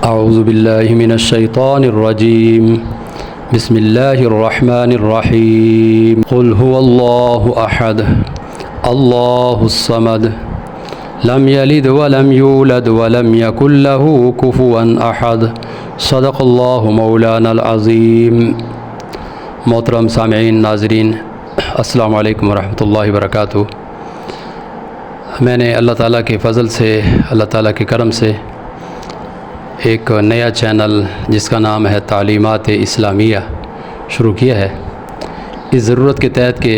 اعوذ باللہ من الشیطان الرجیم بسم اللہ الرحمن الرحیم قل هو اللہ احد اللہ الصمد لم یلد ولم یولد ولم یکن له کفوا احد صدق اللہ مولانا العظیم۔ محترم سامعین، ناظرین، السلام علیکم ورحمۃ اللہ وبرکاتہ۔ میں نے اللہ تعالیٰ کے فضل سے، اللہ تعالیٰ کے کرم سے ایک نیا چینل جس کا نام ہے تعلیمات اسلامیہ شروع کیا ہے، اس ضرورت کے تحت کہ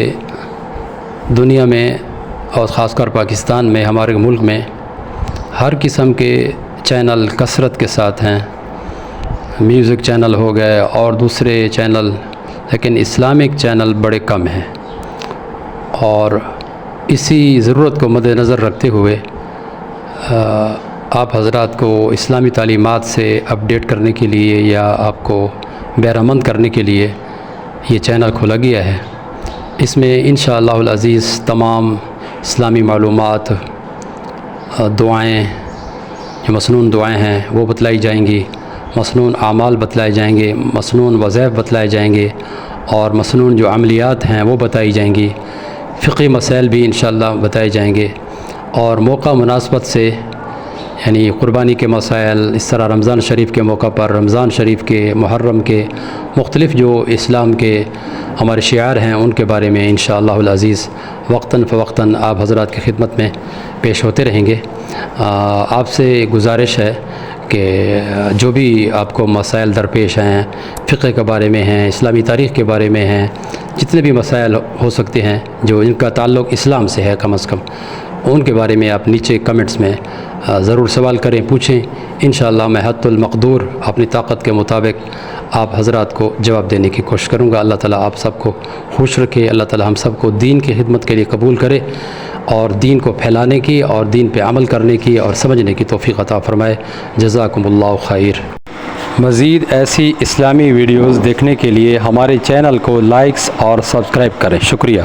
دنیا میں اور خاص کر پاکستان میں، ہمارے ملک میں ہر قسم کے چینل کثرت کے ساتھ ہیں، میوزک چینل ہو گئے اور دوسرے چینل، لیکن اسلامک چینل بڑے کم ہیں۔ اور اسی ضرورت کو مد نظر رکھتے ہوئے آپ حضرات کو اسلامی تعلیمات سے اپڈیٹ کرنے کے لیے یا آپ کو بہرہمند کرنے کے لیے یہ چینل کھولا گیا ہے۔ اس میں انشاءاللہ العزیز تمام اسلامی معلومات، دعائیں، جو مسنون دعائیں ہیں وہ بتلائی جائیں گی، مسنون اعمال بتلائے جائیں گے، مسنون وظائف بتلائے جائیں گے، اور مسنون جو عملیات ہیں وہ بتائی جائیں گی، فقہی مسائل بھی انشاءاللہ بتائے جائیں گے، اور موقع مناسبت سے یعنی قربانی کے مسائل، اس طرح رمضان شریف کے موقع پر، رمضان شریف کے، محرم کے، مختلف جو اسلام کے ہمارے شعار ہیں ان کے بارے میں انشاءاللہ العزیز وقتاً فوقتاً آپ حضرات کی خدمت میں پیش ہوتے رہیں گے۔ آپ سے گزارش ہے کہ جو بھی آپ کو مسائل درپیش ہیں، فقہ کے بارے میں ہیں، اسلامی تاریخ کے بارے میں ہیں، جتنے بھی مسائل ہو سکتے ہیں جو ان کا تعلق اسلام سے ہے، کم از کم ان کے بارے میں آپ نیچے کمنٹس میں ضرور سوال کریں، پوچھیں۔ انشاءاللہ میں حد المقدور اپنی طاقت کے مطابق آپ حضرات کو جواب دینے کی کوشش کروں گا۔ اللہ تعالیٰ آپ سب کو خوش رکھے، اللہ تعالیٰ ہم سب کو دین کی خدمت کے لیے قبول کرے، اور دین کو پھیلانے کی اور دین پہ عمل کرنے کی اور سمجھنے کی توفیق عطا فرمائے۔ جزاکم اللہ خیر۔ مزید ایسی اسلامی ویڈیوز دیکھنے کے لیے ہمارے چینل کو لائکس اور سبسکرائب کریں۔ شکریہ۔